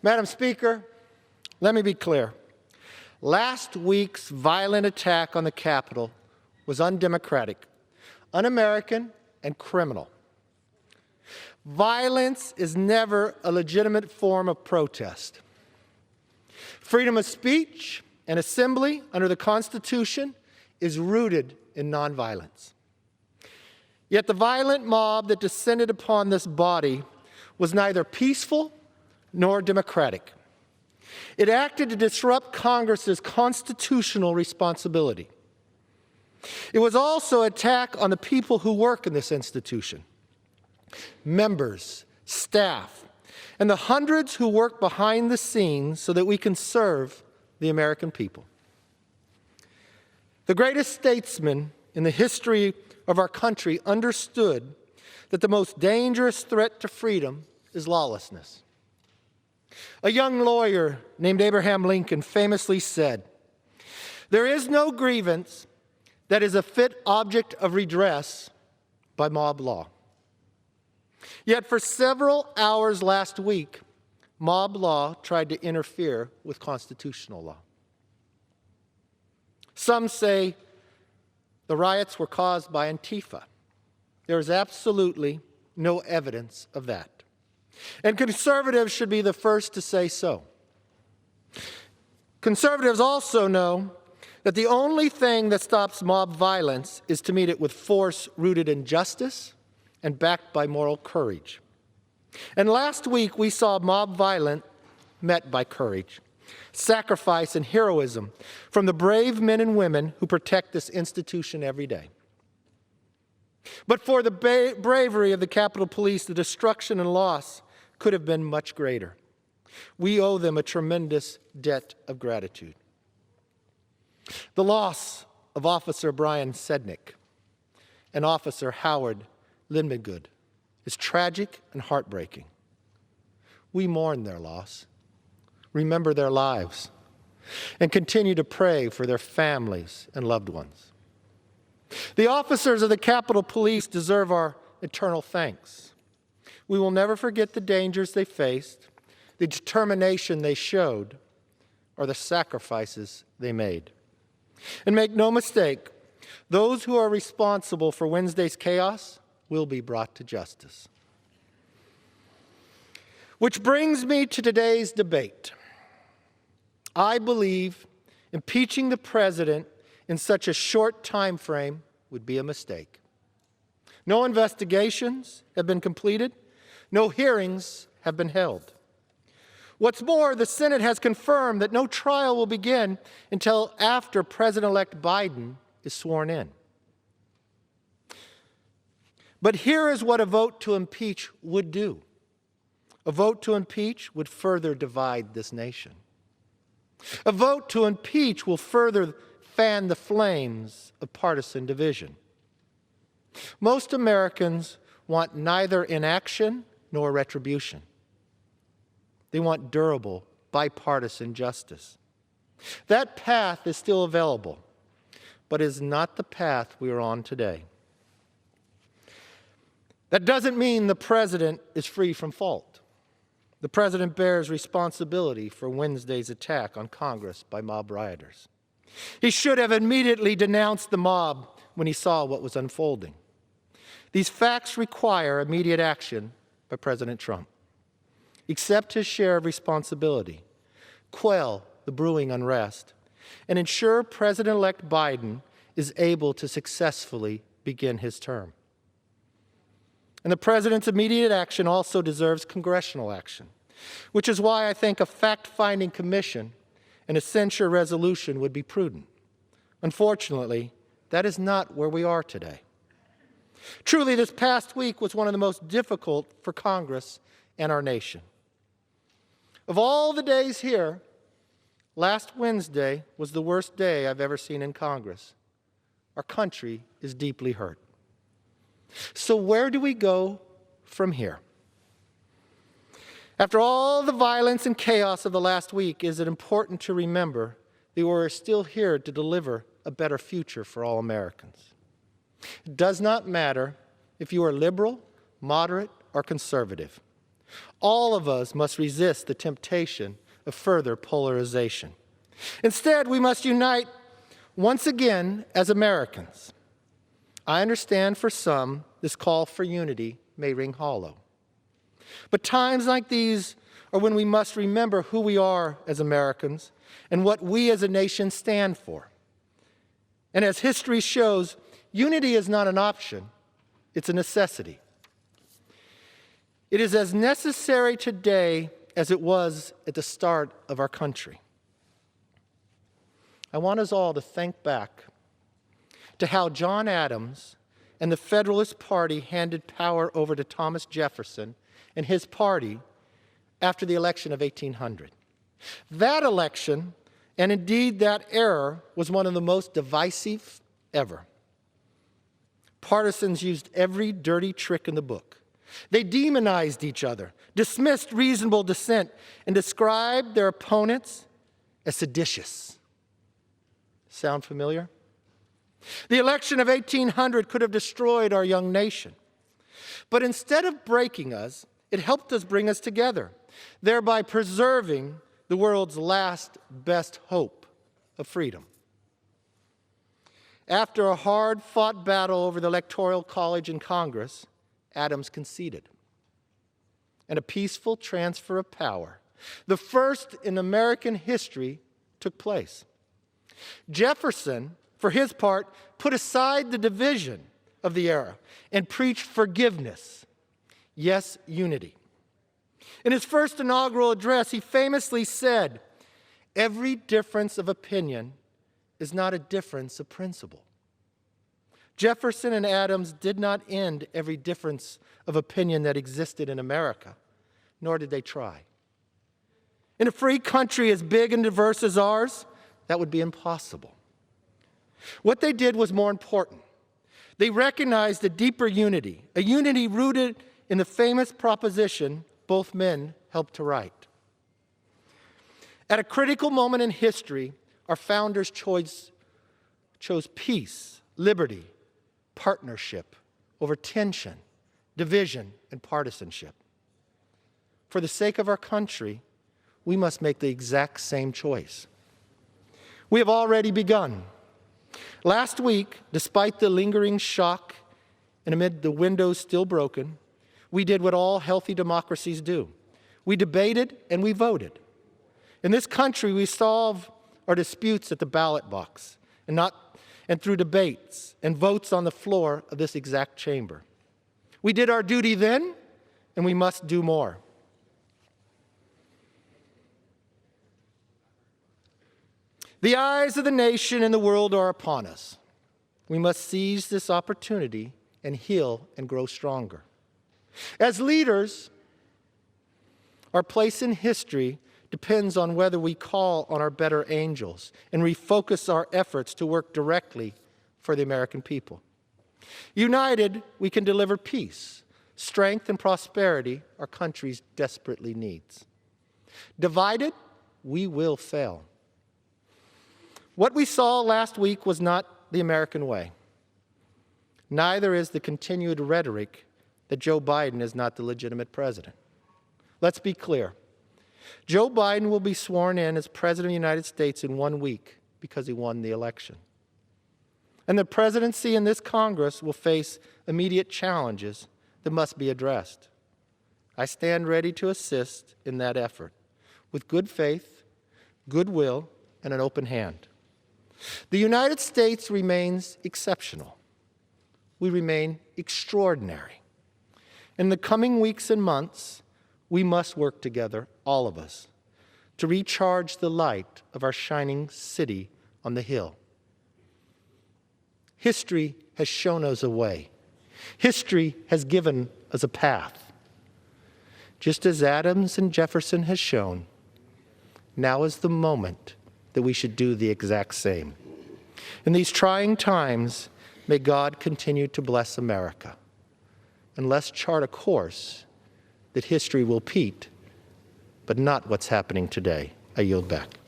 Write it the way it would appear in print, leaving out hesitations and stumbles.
Madam Speaker, let me be clear. Last week's violent attack on the Capitol was undemocratic, un-American, and criminal. Violence is never a legitimate form of protest. Freedom of speech and assembly under the Constitution is rooted in nonviolence. Yet the violent mob that descended upon this body was neither peaceful nor democratic. It acted to disrupt Congress's constitutional responsibility. It was also an attack on the people who work in this institution, members, staff, and the hundreds who work behind the scenes so that we can serve the American people. The greatest statesman in the history of our country understood that the most dangerous threat to freedom is lawlessness. A young lawyer named Abraham Lincoln famously said, "There is no grievance that is a fit object of redress by mob law." Yet for several hours last week, mob law tried to interfere with constitutional law. Some say the riots were caused by Antifa. There is absolutely no evidence of that. And conservatives should be the first to say so. Conservatives also know that the only thing that stops mob violence is to meet it with force rooted in justice and backed by moral courage. And last week we saw mob violence met by courage, sacrifice, and heroism from the brave men and women who protect this institution every day. But for the bravery of the Capitol Police, the destruction and loss could have been much greater. We owe them a tremendous debt of gratitude. The loss of Officer Brian Sednick and Officer Howard Lindmegood is tragic and heartbreaking. We mourn their loss, remember their lives, and continue to pray for their families and loved ones. The officers of the Capitol Police deserve our eternal thanks. We will never forget the dangers they faced, the determination they showed, or the sacrifices they made. And make no mistake, those who are responsible for Wednesday's chaos will be brought to justice. Which brings me to today's debate. I believe impeaching the president in such a short time frame would be a mistake. No investigations have been completed. No hearings have been held. What's more, the Senate has confirmed that no trial will begin until after President-elect Biden is sworn in. But here is what a vote to impeach would do. A vote to impeach would further divide this nation. A vote to impeach will further fan the flames of partisan division. Most Americans want neither inaction nor retribution. They want durable, bipartisan justice. That path is still available, but is not the path we are on today. That doesn't mean the president is free from fault. The president bears responsibility for Wednesday's attack on Congress by mob rioters. He should have immediately denounced the mob when he saw what was unfolding. These facts require immediate action by President Trump. Accept his share of responsibility, quell the brewing unrest, and ensure President-elect Biden is able to successfully begin his term. And the president's immediate action also deserves congressional action, which is why I think a fact-finding commission and a censure resolution would be prudent. Unfortunately, that is not where we are today. Truly, this past week was one of the most difficult for Congress and our nation. Of all the days here, last Wednesday was the worst day I've ever seen in Congress. Our country is deeply hurt. So where do we go from here? After all the violence and chaos of the last week, is it important to remember that we are still here to deliver a better future for all Americans. It does not matter if you are liberal, moderate, or conservative. All of us must resist the temptation of further polarization. Instead, we must unite once again as Americans. I understand for some, this call for unity may ring hollow. But times like these are when we must remember who we are as Americans and what we as a nation stand for. And as history shows, unity is not an option, it's a necessity. It is as necessary today as it was at the start of our country. I want us all to think back to how John Adams and the Federalist Party handed power over to Thomas Jefferson and his party after the election of 1800. That election, and indeed that era, was one of the most divisive ever. Partisans used every dirty trick in the book. They demonized each other, dismissed reasonable dissent, and described their opponents as seditious. Sound familiar? The election of 1800 could have destroyed our young nation. But instead of breaking us, it helped us bring us together, thereby preserving the world's last best hope of freedom. After a hard-fought battle over the Electoral College and Congress, Adams conceded. And a peaceful transfer of power, the first in American history, took place. Jefferson, for his part, put aside the division of the era and preached forgiveness, yes, unity. In his first inaugural address, he famously said, "Every difference of opinion is not a difference of principle." Jefferson and Adams did not end every difference of opinion that existed in America, nor did they try. In a free country as big and diverse as ours, that would be impossible. What they did was more important. They recognized a deeper unity, a unity rooted in the famous proposition both men helped to write. At a critical moment in history, our founders chose peace, liberty, partnership over tension, division, and partisanship. For the sake of our country, we must make the exact same choice. We have already begun. Last week, despite the lingering shock and amid the windows still broken, we did what all healthy democracies do. We debated and we voted. In this country, we solve our disputes at the ballot box and through debates and votes on the floor of this exact chamber. We did our duty then, and we must do more. The eyes of the nation and the world are upon us. We must seize this opportunity and heal and grow stronger. As leaders, our place in history depends on whether we call on our better angels and refocus our efforts to work directly for the American people. United, we can deliver peace, strength, and prosperity our country desperately needs. Divided, we will fail. What we saw last week was not the American way. Neither is the continued rhetoric that Joe Biden is not the legitimate president. Let's be clear. Joe Biden will be sworn in as President of the United States in 1 week because he won the election. And the presidency and this Congress will face immediate challenges that must be addressed. I stand ready to assist in that effort with good faith, goodwill, and an open hand. The United States remains exceptional. We remain extraordinary. In the coming weeks and months, we must work together, all of us, to recharge the light of our shining city on the hill. History has shown us a way. History has given us a path. Just as Adams and Jefferson has shown, now is the moment that we should do the exact same. In these trying times, may God continue to bless America. And let's chart a course that history will repeat, but not what's happening today. I yield back.